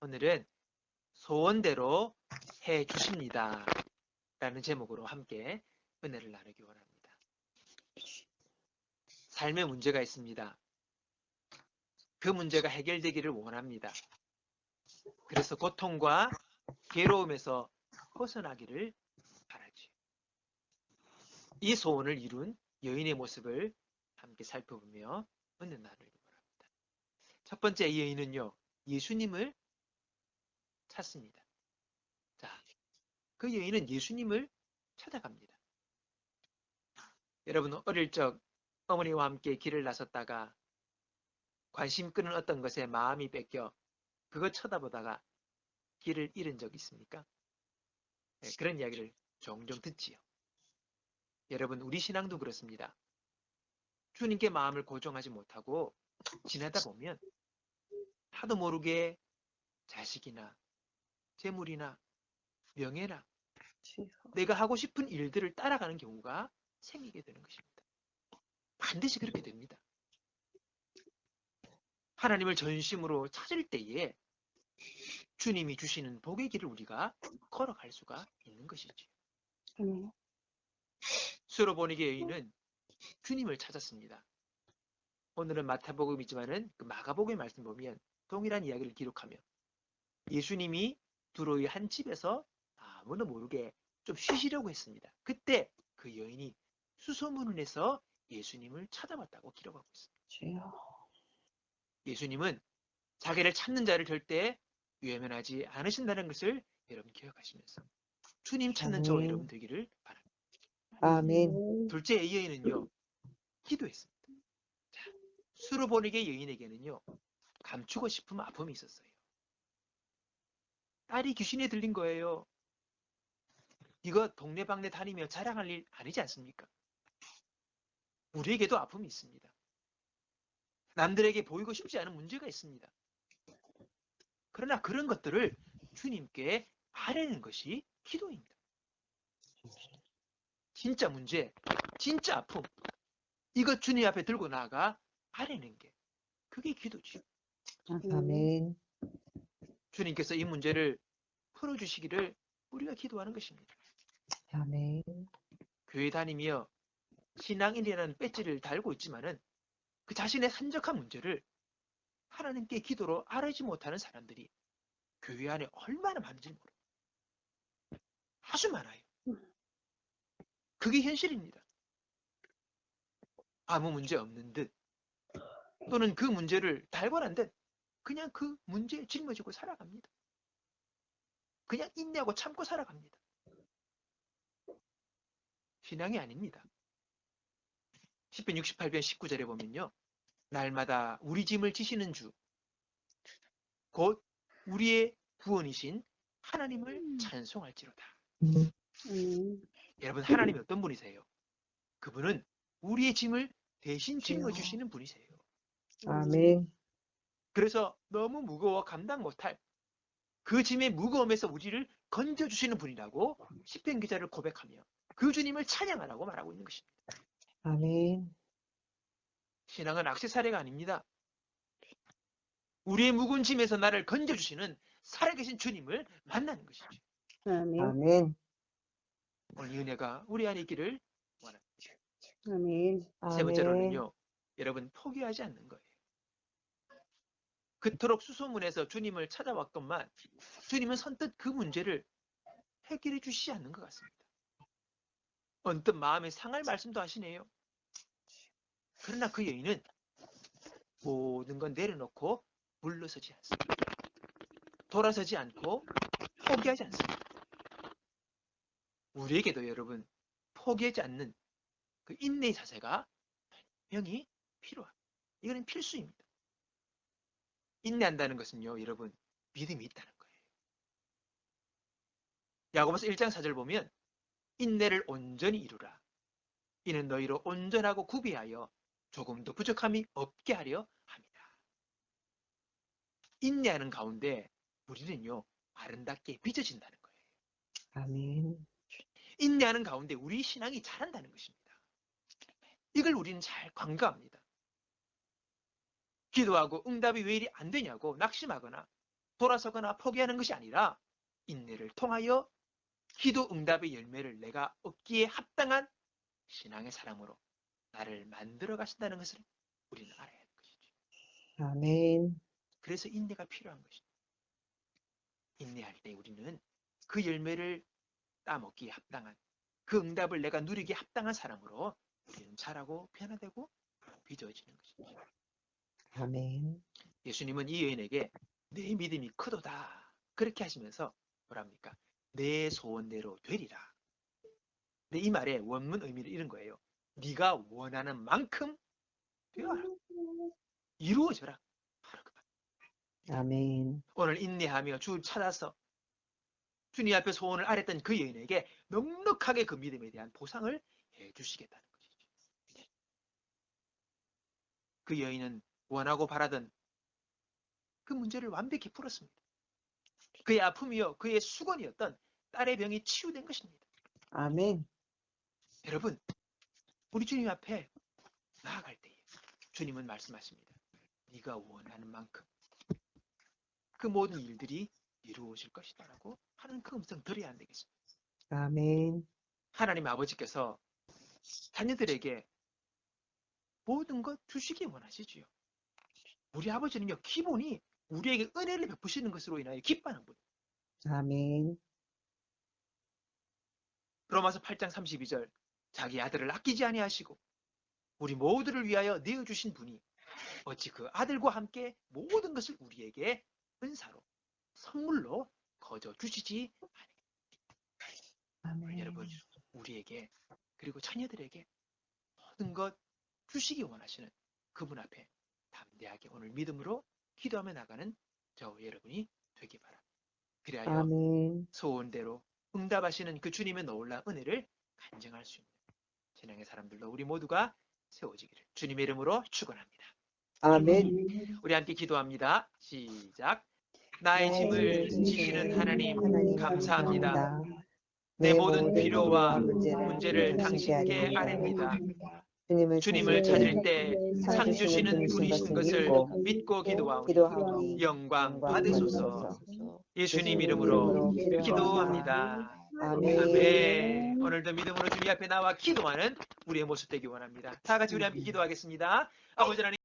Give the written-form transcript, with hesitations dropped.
오늘은 소원대로 해 주십니다. 라는 제목으로 함께 은혜를 나누기 원합니다. 삶에 문제가 있습니다. 그 문제가 해결되기를 원합니다. 그래서 고통과 괴로움에서 벗어나기를 바라지요. 이 소원을 이룬 여인의 모습을 함께 살펴보며 은혜 나누기 원합니다. 첫 번째 이 여인은요, 예수님을 찾습니다. 자, 그 여인은 예수님을 찾아갑니다. 여러분, 어릴 적 어머니와 함께 길을 나섰다가 관심 끄는 어떤 것에 마음이 뺏겨 그것 쳐다보다가 길을 잃은 적 있습니까? 네, 그런 이야기를 종종 듣지요. 여러분, 우리 신앙도 그렇습니다. 주님께 마음을 고정하지 못하고 지나다 보면 하도 모르게 자식이나 재물이나 명예나 내가 하고 싶은 일들을 따라가는 경우가 생기게 되는 것입니다. 반드시 그렇게 됩니다. 하나님을 전심으로 찾을 때에 주님이 주시는 복의 길을 우리가 걸어갈 수가 있는 것이지요. 수로보니게 여인은 주님을 찾았습니다. 오늘은 마태복음이지만은 그 마가복음의 말씀 보면 동일한 이야기를 기록하며 예수님이 두로의 한 집에서 아무도 모르게 좀 쉬시려고 했습니다. 그때 그 여인이 수소문을 내서 예수님을 찾아봤다고 기록하고 있습니다. 예수님은 자기를 찾는 자를 절대 외면하지 않으신다는 것을 여러분 기억하시면서 주님 찾는 저와 여러분 되기를 바랍니다. 아멘. 둘째 이 여인은요, 기도했습니다. 자, 수로보니게 여인에게는요, 감추고 싶은 아픔이 있었어요. 딸이 귀신에 들린 거예요. 이거 동네방네 다니며 자랑할 일 아니지 않습니까? 우리에게도 아픔이 있습니다. 남들에게 보이고 싶지 않은 문제가 있습니다. 그러나 그런 것들을 주님께 아뢰는 것이 기도입니다. 진짜 문제, 진짜 아픔, 이것 주님 앞에 들고 나아가 아뢰는 게 그게 기도지요. 아멘. 주님께서 이 문제를 풀어주시기를 우리가 기도하는 것입니다. 아멘. 교회 다니며 신앙인이라는 배지를 달고 있지만은 그 자신의 산적한 문제를 하나님께 기도로 아뢰지 못하는 사람들이 교회 안에 얼마나 많은지 모릅니다. 아주 많아요. 그게 현실입니다. 아무 문제 없는 듯 또는 그 문제를 달관한 듯 그냥 그 문제에 짊어지고 살아갑니다. 그냥 인내하고 참고 살아갑니다. 신앙이 아닙니다. 10편 68편 19절에 보면요. 날마다 우리 짐을 지시는 주, 곧 우리의 구원이신 하나님을 찬송할지로다. 여러분, 하나님이 어떤 분이세요? 그분은 우리의 짐을 대신 짊어주시는 분이세요. 아멘. 그래서 너무 무거워 감당 못할 그 짐의 무거움에서 우리를 건져주시는 분이라고 시편 기자를 고백하며 그 주님을 찬양하라고 말하고 있는 것입니다. 아멘. 신앙은 액세서리가 아닙니다. 우리의 무거운 짐에서 나를 건져주시는 살아계신 주님을 만나는 것이죠. 아멘. 오늘 이 은혜가 우리 안에 있기를 원합니다. 아멘. 세 번째로는요. 여러분 포기하지 않는 거예요. 그토록 수소문해서 주님을 찾아왔건만 주님은 선뜻 그 문제를 해결해 주시지 않는 것 같습니다. 언뜻 마음에 상할 말씀도 하시네요. 그러나 그 여인은 모든 건 내려놓고 물러서지 않습니다. 돌아서지 않고 포기하지 않습니다. 우리에게도 여러분 포기하지 않는 그 인내의 자세가 분명히 필요합니다. 이거는 필수입니다. 인내한다는 것은요, 여러분 믿음이 있다는 거예요. 야고보서 1장 4절 보면 인내를 온전히 이루라. 이는 너희로 온전하고 구비하여 조금도 부족함이 없게 하려 합니다. 인내하는 가운데 우리는요 아름답게 빚어진다는 거예요. 아멘. 인내하는 가운데 우리 신앙이 자란다는 것입니다. 이걸 우리는 잘 간과합니다. 기도하고 응답이 왜 이리 안 되냐고 낙심하거나 돌아서거나 포기하는 것이 아니라 인내를 통하여 기도 응답의 열매를 내가 얻기에 합당한 신앙의 사람으로 나를 만들어 가신다는 것을 우리는 알아야 하는 것이죠. 아멘. 그래서 인내가 필요한 것이죠. 인내할 때 우리는 그 열매를 따먹기에 합당한, 그 응답을 내가 누리기에 합당한 사람으로 우리는 자라고 변화되고 빚어지는 것이죠. 아멘. 예수님은 이 여인에게 내 믿음이 크도다 그렇게 하시면서 뭐랍니까? 내 소원대로 되리라. 근데 이 말의 원문 의미를 이런 거예요. 네가 원하는 만큼 되어라. 이루어져라. 바로 그 말. 아멘. 오늘 인내하며 주를 찾아서 주님 앞에 소원을 아랬던 그 여인에게 넉넉하게 그 믿음에 대한 보상을 해주시겠다는 것이죠. 그 여인은 원하고 바라던 그 문제를 완벽히 풀었습니다. 그의 아픔이요, 그의 수건이었던 딸의 병이 치유된 것입니다. 아멘. 여러분, 우리 주님 앞에 나아갈 때에 주님은 말씀하십니다. 네가 원하는 만큼 그 모든 일들이 이루어질 것이다 라고 하는 그 음성 들어야 안 되겠습니다. 아멘. 하나님 아버지께서 자녀들에게 모든 것 주시기 원하시지요. 우리 아버지는요, 기본이 우리에게 은혜를 베푸시는 것으로 인하여 기뻐하는 분. 아멘. 로마서 8장 32절 자기 아들을 아끼지 아니하시고 우리 모두를 위하여 내어주신 분이 어찌 그 아들과 함께 모든 것을 우리에게 은사로 선물로 거저 주시지 아멘. 여러분, 우리에게 그리고 자녀들에게 모든 것 주시기 원하시는 그분 앞에 담대하게 오늘 믿음으로 기도하며 나가는 저와 여러분이 되기 바랍니다. 그래야 아멘. 소원대로 응답하시는 그 주님의 놀라운 은혜를 간증할 수 있는 신앙의 사람들로 우리 모두가 세워지기를 주님의 이름으로 축원합니다. 아멘. 우리 함께 기도합니다. 시작. 나의 짐을 지시는 하나님 감사합니다. 내 모든 필요와 문제를 당신께 아뢰니다. 주님을 찾을 때 상 주시는 분이신 것을 믿고 기도하오니 영광 받으소서. 예수님 이름으로 기도합니다. 아멘. 오늘도 믿음으로 주님 앞에 나와 기도하는 우리의 모습 되기 원합니다. 다 같이 우리 함께 기도하겠습니다. 아버지 하나님